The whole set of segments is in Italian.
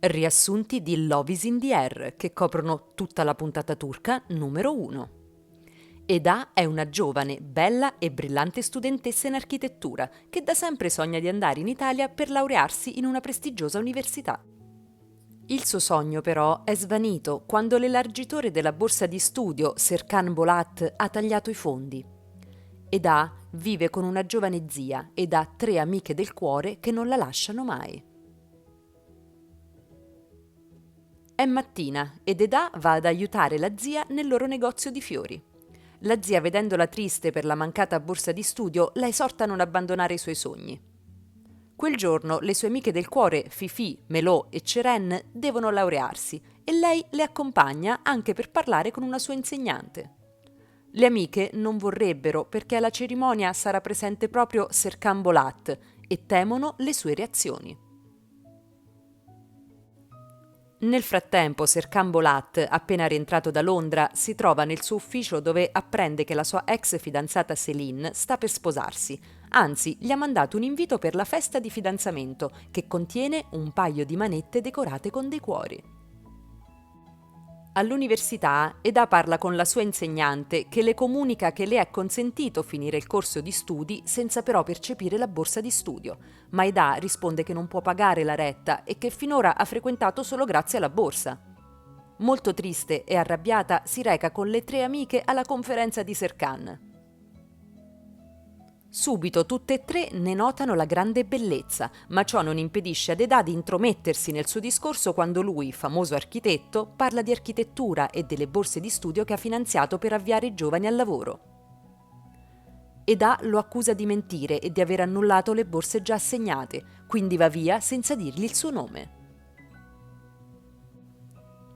Riassunti di Love is in the Air che coprono tutta la puntata turca numero 1. Eda è una giovane, bella e brillante studentessa in architettura che da sempre sogna di andare in Italia per laurearsi in una prestigiosa università. Il suo sogno però è svanito quando l'elargitore della borsa di studio, Serkan Bolat, ha tagliato i fondi. Eda vive con una giovane zia ed ha 3 amiche del cuore che non la lasciano mai. È mattina ed Eda va ad aiutare la zia nel loro negozio di fiori. La zia, vedendola triste per la mancata borsa di studio, la esorta a non abbandonare i suoi sogni. Quel giorno le sue amiche del cuore, Fifi, Melò e Ceren, devono laurearsi e lei le accompagna anche per parlare con una sua insegnante. Le amiche non vorrebbero perché alla cerimonia sarà presente proprio Serkan Bolat e temono le sue reazioni. Nel frattempo, Serkan Bolat, appena rientrato da Londra, si trova nel suo ufficio dove apprende che la sua ex fidanzata Céline sta per sposarsi. Anzi, gli ha mandato un invito per la festa di fidanzamento, che contiene un paio di manette decorate con dei cuori. All'università, Eda parla con la sua insegnante che le comunica che le è consentito finire il corso di studi senza però percepire la borsa di studio, ma Eda risponde che non può pagare la retta e che finora ha frequentato solo grazie alla borsa. Molto triste e arrabbiata, si reca con le 3 amiche alla conferenza di Serkan. Subito tutte e 3 ne notano la grande bellezza, ma ciò non impedisce ad Eda di intromettersi nel suo discorso quando lui, famoso architetto, parla di architettura e delle borse di studio che ha finanziato per avviare i giovani al lavoro. Eda lo accusa di mentire e di aver annullato le borse già assegnate, quindi va via senza dirgli il suo nome.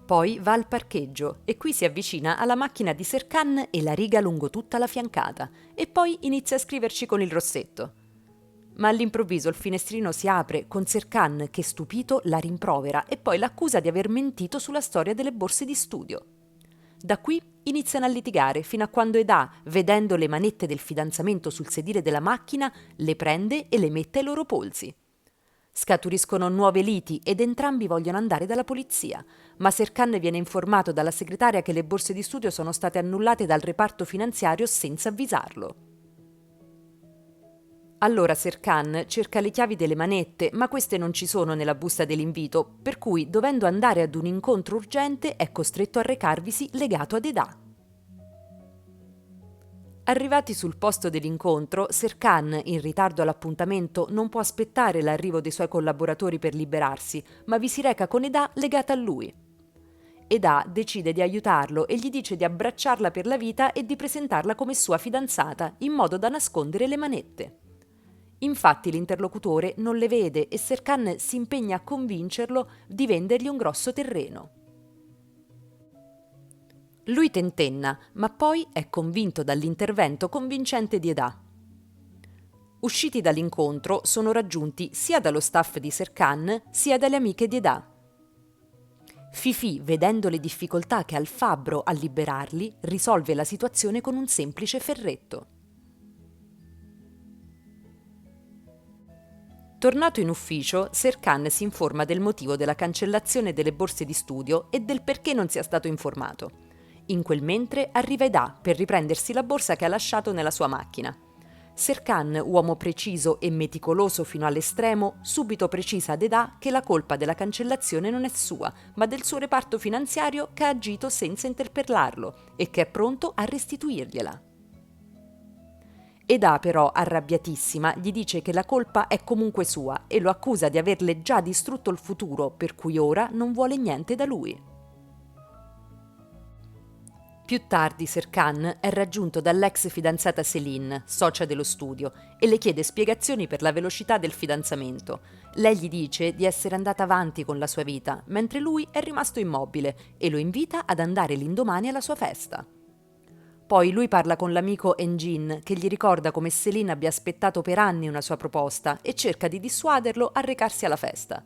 Poi va al parcheggio e qui si avvicina alla macchina di Serkan e la riga lungo tutta la fiancata e poi inizia a scriverci con il rossetto. Ma all'improvviso il finestrino si apre con Serkan che, stupito, la rimprovera e poi l'accusa di aver mentito sulla storia delle borse di studio. Da qui iniziano a litigare fino a quando Eda, vedendo le manette del fidanzamento sul sedile della macchina, le prende e le mette ai loro polsi. Scaturiscono nuove liti ed entrambi vogliono andare dalla polizia, ma Serkan viene informato dalla segretaria che le borse di studio sono state annullate dal reparto finanziario senza avvisarlo. Allora Serkan cerca le chiavi delle manette, ma queste non ci sono nella busta dell'invito, per cui, dovendo andare ad un incontro urgente, è costretto a recarvisi legato ad Eda. Arrivati sul posto dell'incontro, Serkan, in ritardo all'appuntamento, non può aspettare l'arrivo dei suoi collaboratori per liberarsi, ma vi si reca con Eda legata a lui. Eda decide di aiutarlo e gli dice di abbracciarla per la vita e di presentarla come sua fidanzata, in modo da nascondere le manette. Infatti l'interlocutore non le vede e Serkan si impegna a convincerlo di vendergli un grosso terreno. Lui tentenna, ma poi è convinto dall'intervento convincente di Eda. Usciti dall'incontro, sono raggiunti sia dallo staff di Serkan sia dalle amiche di Eda. Fifi, vedendo le difficoltà che ha il fabbro a liberarli, risolve la situazione con un semplice ferretto. Tornato in ufficio, Serkan si informa del motivo della cancellazione delle borse di studio e del perché non sia stato informato. In quel mentre arriva Eda per riprendersi la borsa che ha lasciato nella sua macchina. Serkan, uomo preciso e meticoloso fino all'estremo, subito precisa ad Eda che la colpa della cancellazione non è sua, ma del suo reparto finanziario che ha agito senza interpellarlo e che è pronto a restituirgliela. Eda però, arrabbiatissima, gli dice che la colpa è comunque sua e lo accusa di averle già distrutto il futuro, per cui ora non vuole niente da lui. Più tardi Serkan è raggiunto dall'ex fidanzata Céline, socia dello studio, e le chiede spiegazioni per la velocità del fidanzamento. Lei gli dice di essere andata avanti con la sua vita, mentre lui è rimasto immobile e lo invita ad andare l'indomani alla sua festa. Poi lui parla con l'amico Engin, che gli ricorda come Céline abbia aspettato per anni una sua proposta e cerca di dissuaderlo a recarsi alla festa.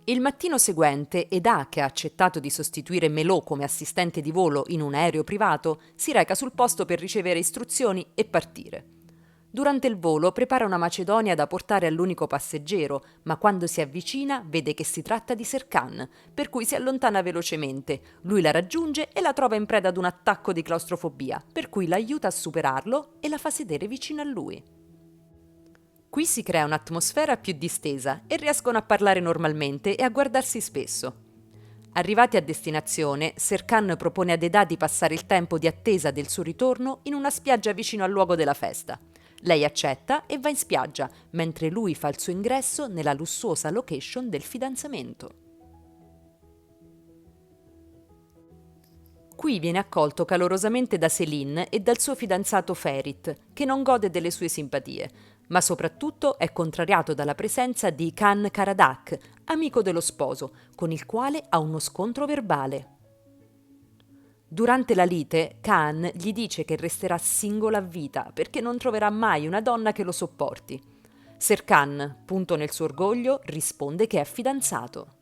Il mattino seguente, Eda, che ha accettato di sostituire Melò come assistente di volo in un aereo privato, si reca sul posto per ricevere istruzioni e partire. Durante il volo prepara una macedonia da portare all'unico passeggero, ma quando si avvicina vede che si tratta di Serkan, per cui si allontana velocemente. Lui la raggiunge e la trova in preda ad un attacco di claustrofobia, per cui l'aiuta a superarlo e la fa sedere vicino a lui. Qui si crea un'atmosfera più distesa e riescono a parlare normalmente e a guardarsi spesso. Arrivati a destinazione, Serkan propone ad Eda di passare il tempo di attesa del suo ritorno in una spiaggia vicino al luogo della festa. Lei accetta e va in spiaggia, mentre lui fa il suo ingresso nella lussuosa location del fidanzamento. Qui viene accolto calorosamente da Céline e dal suo fidanzato Ferit, che non gode delle sue simpatie, ma soprattutto è contrariato dalla presenza di Khan Karadak, amico dello sposo, con il quale ha uno scontro verbale. Durante la lite, Khan gli dice che resterà singolo a vita perché non troverà mai una donna che lo sopporti. Serkan, punto nel suo orgoglio, risponde che è fidanzato.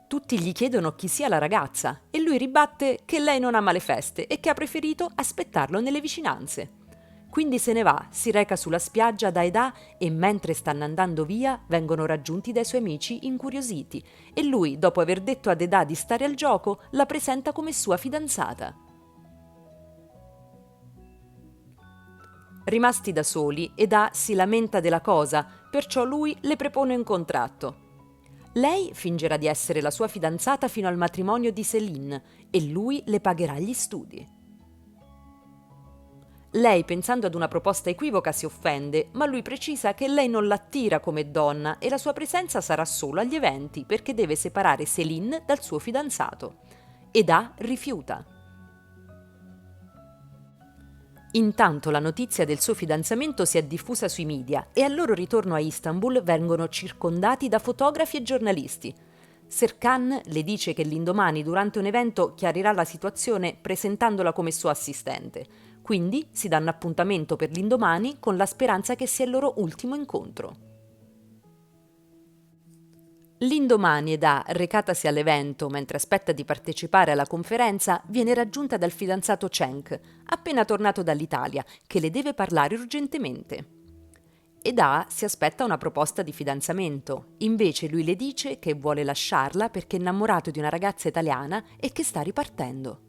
Tutti gli chiedono chi sia la ragazza e lui ribatte che lei non ama le feste e che ha preferito aspettarlo nelle vicinanze. Quindi se ne va, si reca sulla spiaggia da Eda e mentre stanno andando via vengono raggiunti dai suoi amici incuriositi e lui, dopo aver detto ad Eda di stare al gioco, la presenta come sua fidanzata. Rimasti da soli, Eda si lamenta della cosa, perciò lui le propone un contratto. Lei fingerà di essere la sua fidanzata fino al matrimonio di Céline e lui le pagherà gli studi. Lei, pensando ad una proposta equivoca, si offende, ma lui precisa che lei non l'attira come donna e la sua presenza sarà solo agli eventi perché deve separare Céline dal suo fidanzato. Eda rifiuta. Intanto la notizia del suo fidanzamento si è diffusa sui media e al loro ritorno a Istanbul vengono circondati da fotografi e giornalisti. Serkan le dice che l'indomani durante un evento chiarirà la situazione presentandola come sua assistente. Quindi si danno appuntamento per l'indomani con la speranza che sia il loro ultimo incontro. L'indomani Eda, recatasi all'evento mentre aspetta di partecipare alla conferenza, viene raggiunta dal fidanzato Cenk, appena tornato dall'Italia, che le deve parlare urgentemente. Eda si aspetta una proposta di fidanzamento, invece lui le dice che vuole lasciarla perché è innamorato di una ragazza italiana e che sta ripartendo.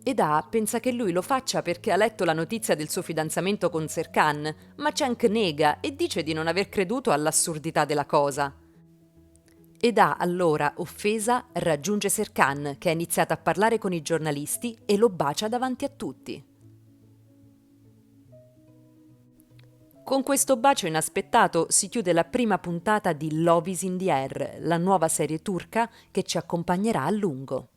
Eda pensa che lui lo faccia perché ha letto la notizia del suo fidanzamento con Serkan, ma Cenk nega e dice di non aver creduto all'assurdità della cosa. Eda, allora, offesa, raggiunge Serkan, che ha iniziato a parlare con i giornalisti e lo bacia davanti a tutti. Con questo bacio inaspettato si chiude la prima puntata di Love is in the Air, la nuova serie turca che ci accompagnerà a lungo.